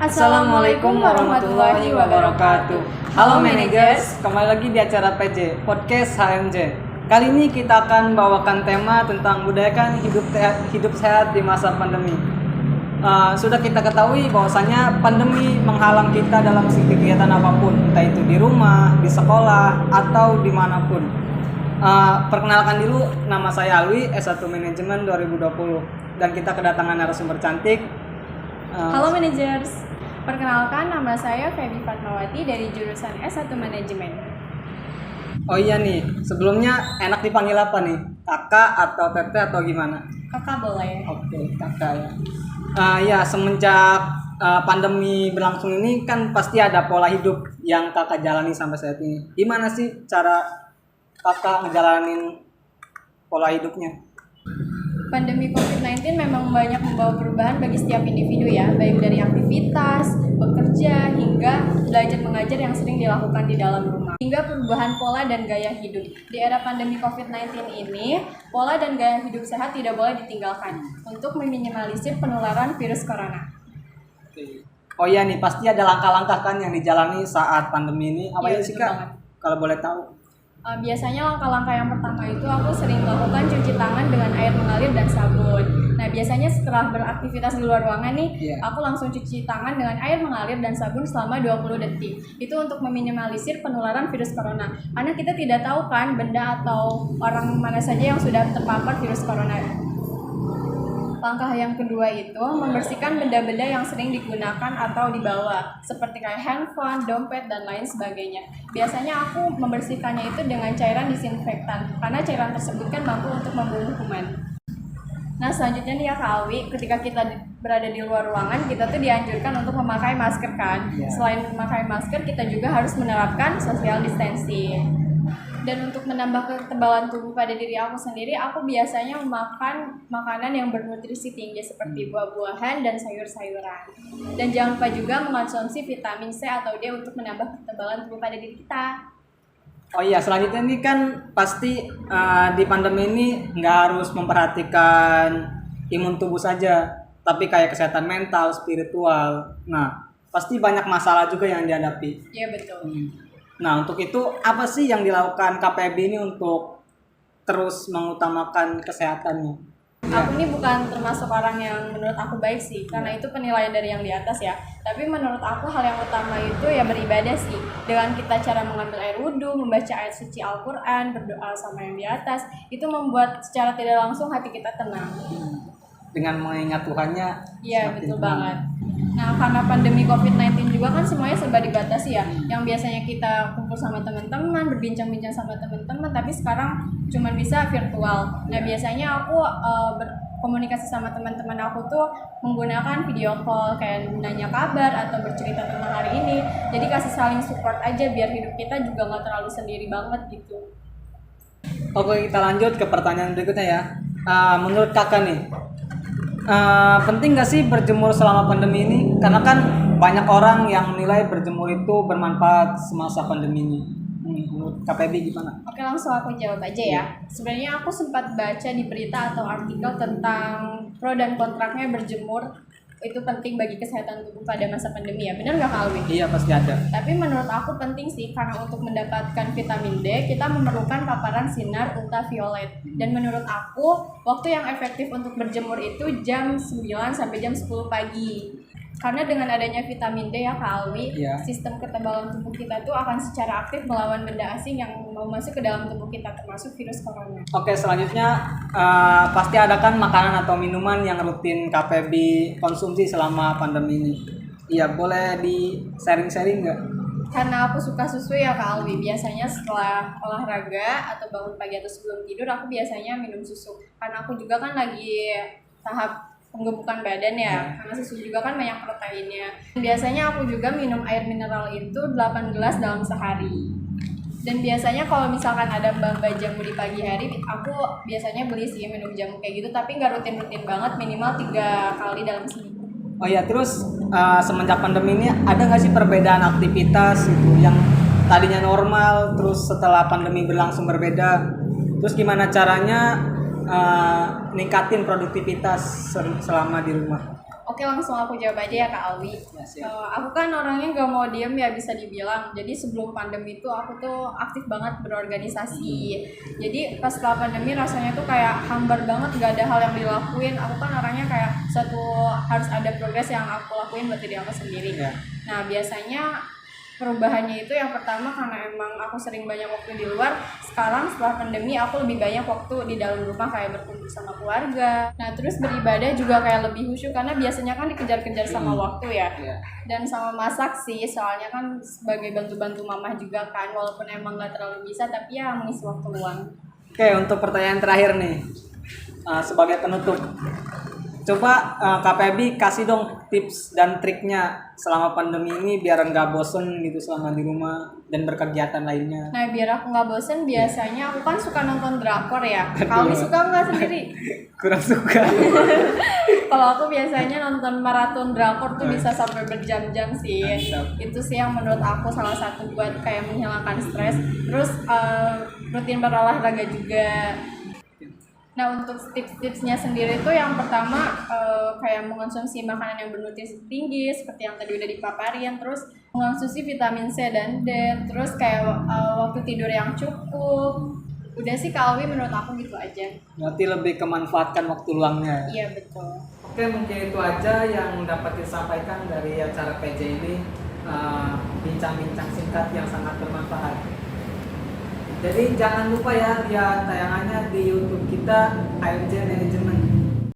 Assalamualaikum warahmatullahi wabarakatuh. Halo managers, kembali lagi di acara PJ Podcast HMJ. Kali ini kita akan bawakan tema tentang budayakan hidup sehat di masa pandemi. Sudah kita ketahui bahwasanya pandemi menghalang kita dalam kegiatan apapun, entah itu di rumah, di sekolah, atau dimanapun. Perkenalkan dulu, nama saya Alwi, S1 Manajemen 2020, dan kita kedatangan narasumber cantik. Halo managers, perkenalkan nama saya Feby Fatmawati dari jurusan S1 Manajemen. Oh iya nih, sebelumnya enak dipanggil apa nih? Kakak atau teteh atau gimana? Kakak boleh. Oke, kakak ya. Ya, semenjak pandemi berlangsung ini kan pasti ada pola hidup yang kakak jalani sampai saat ini. Gimana sih cara kakak ngejalanin pola hidupnya? Pandemi COVID-19 memang banyak membawa perubahan bagi setiap individu ya, baik dari aktivitas, bekerja, hingga belajar mengajar yang sering dilakukan di dalam rumah. Hingga perubahan pola dan gaya hidup. Di era pandemi COVID-19 ini, pola dan gaya hidup sehat tidak boleh ditinggalkan untuk meminimalisir penularan virus corona. Oh iya nih, pasti ada langkah-langkah kan yang dijalani saat pandemi ini. Apa ya sih Kak? Kalau boleh tahu. Biasanya langkah-langkah yang pertama itu aku sering melakukan cuci tangan dengan air mengalir dan sabun. Nah, biasanya setelah beraktivitas di luar ruangan nih, aku langsung cuci tangan dengan air mengalir dan sabun selama 20 detik. Itu untuk meminimalisir penularan virus corona. Karena kita tidak tahu kan benda atau orang mana saja yang sudah terpapar virus corona. Langkah yang kedua itu membersihkan benda-benda yang sering digunakan atau dibawa, seperti kayak handphone, dompet, dan lain sebagainya. Biasanya aku membersihkannya itu dengan cairan disinfektan, karena cairan tersebut kan mampu untuk membunuh kuman. Nah, selanjutnya nih ya Kak Alwi, ketika kita berada di luar ruangan, kita tuh dianjurkan untuk memakai masker kan. Selain memakai masker, kita juga harus menerapkan social distancing. Dan untuk menambah ketebalan tubuh pada diri aku sendiri, aku biasanya memakan makanan yang bernutrisi tinggi seperti buah-buahan dan sayur-sayuran. Dan jangan lupa juga mengonsumsi vitamin C atau D untuk menambah ketebalan tubuh pada diri kita. Oh iya, selanjutnya ini kan pasti di pandemi ini nggak harus memperhatikan imun tubuh saja, tapi kayak kesehatan mental, spiritual. Nah, pasti banyak masalah juga yang dihadapi. Iya, betul. Nah, untuk itu apa sih yang dilakukan KPB ini untuk terus mengutamakan kesehatannya? Aku ini bukan termasuk orang yang menurut aku baik sih, karena itu penilaian dari yang di atas ya. Tapi menurut aku hal yang utama itu ya beribadah sih. Dengan kita cara mengambil air wudhu, membaca ayat suci Al-Quran, berdoa sama yang di atas, itu membuat secara tidak langsung hati kita tenang. Dengan mengingat Tuhannya. Iya, betul banget. Nah, karena pandemi COVID-19 juga kan semuanya serba dibatasi ya. Yang biasanya kita kumpul sama teman-teman, berbincang-bincang sama teman-teman, tapi sekarang cuma bisa virtual. Nah, biasanya aku berkomunikasi sama teman-teman aku tuh menggunakan video call, kayak nanya kabar atau bercerita tentang hari ini. Jadi kasih saling support aja biar hidup kita juga nggak terlalu sendiri banget gitu. Oke, kita lanjut ke pertanyaan berikutnya ya. Menurut kakak nih, penting nggak sih berjemur selama pandemi ini? Karena kan banyak orang yang menilai berjemur itu bermanfaat semasa pandemi ini. Menurut KPB gimana? Oke, langsung aku jawab aja ya. Sebenarnya aku sempat baca di berita atau artikel tentang pro dan kontraknya berjemur itu penting bagi kesehatan tubuh pada masa pandemi ya. Benar nggak Kak Alwi? Iya, pasti ada. Tapi menurut aku penting sih, karena untuk mendapatkan vitamin D kita memerlukan paparan sinar ultraviolet. Dan menurut aku waktu yang efektif untuk berjemur itu jam 9 sampai jam 10 pagi. Karena dengan adanya vitamin D ya Kak Alwi, sistem ketebalan tubuh kita tuh akan secara aktif melawan benda asing yang mau masuk ke dalam tubuh kita, termasuk virus corona. Oke, selanjutnya pasti ada kan makanan atau minuman yang rutin KPB konsumsi selama pandemi ini. Iya, boleh di sharing-sharing nggak? Karena aku suka susu ya Kak Alwi, biasanya setelah olahraga atau bangun pagi atau sebelum tidur aku biasanya minum susu. Karena aku juga kan lagi tahap penggemukan badan ya, karena susu juga kan banyak proteinnya. Biasanya aku juga minum air mineral itu 8 gelas dalam sehari. Dan biasanya kalau misalkan ada mbak-mbak jamu di pagi hari, aku biasanya beli sih minum jamu kayak gitu, tapi nggak rutin-rutin banget, minimal 3 kali dalam seminggu. Oh ya, terus semenjak pandemi ini ada nggak sih perbedaan aktivitas itu yang tadinya normal, terus setelah pandemi berlangsung berbeda? Terus gimana caranya ningkatin produktivitas selama di rumah? Oke, langsung aku jawab aja ya Kak Alwi. Ya, siap. Aku kan orangnya gak mau diem ya, bisa dibilang. Jadi sebelum pandemi itu aku tuh aktif banget berorganisasi. Jadi pas setelah pandemi rasanya tuh kayak hambar banget, gak ada hal yang dilakuin. Aku kan orangnya kayak harus ada progres yang aku lakuin buat diri aku sendiri. Ya. Nah biasanya perubahannya itu yang pertama karena emang aku sering banyak waktu di luar. Sekarang setelah pandemi aku lebih banyak waktu di dalam rumah, kayak berkumpul sama keluarga. Nah terus beribadah juga kayak lebih khusyuk karena biasanya kan dikejar-kejar sama waktu ya. Dan sama masak sih, soalnya kan sebagai bantu-bantu mamah juga kan, walaupun emang gak terlalu bisa tapi ya mengisi waktu luang. Oke, untuk pertanyaan terakhir nih, sebagai penutup, coba Kak Feby kasih dong tips dan triknya selama pandemi ini biar nggak bosen gitu selama di rumah dan berkegiatan lainnya. Nah biar aku nggak bosen, biasanya aku kan suka nonton drakor ya. Kali suka nggak sendiri? Kurang suka. Kalau aku biasanya nonton maraton drakor tuh bisa sampai berjam-jam sih. Itu sih yang menurut aku salah satu buat kayak menghilangkan stres. Terus rutin berolahraga juga. Nah untuk tips-tipsnya sendiri tuh yang pertama kayak mengonsumsi makanan yang bernutrisi tinggi seperti yang tadi udah dipaparin, terus mengonsumsi vitamin C dan D, terus kayak waktu tidur yang cukup. Udah sih Kak Alwi, menurut aku gitu aja. Berarti lebih kemanfaatkan waktu luangnya. Iya betul. Oke, mungkin itu aja yang dapat disampaikan dari acara PJ ini, bincang-bincang singkat yang sangat bermanfaat. Jadi jangan lupa ya lihat tayangannya di YouTube kita AMJ Management.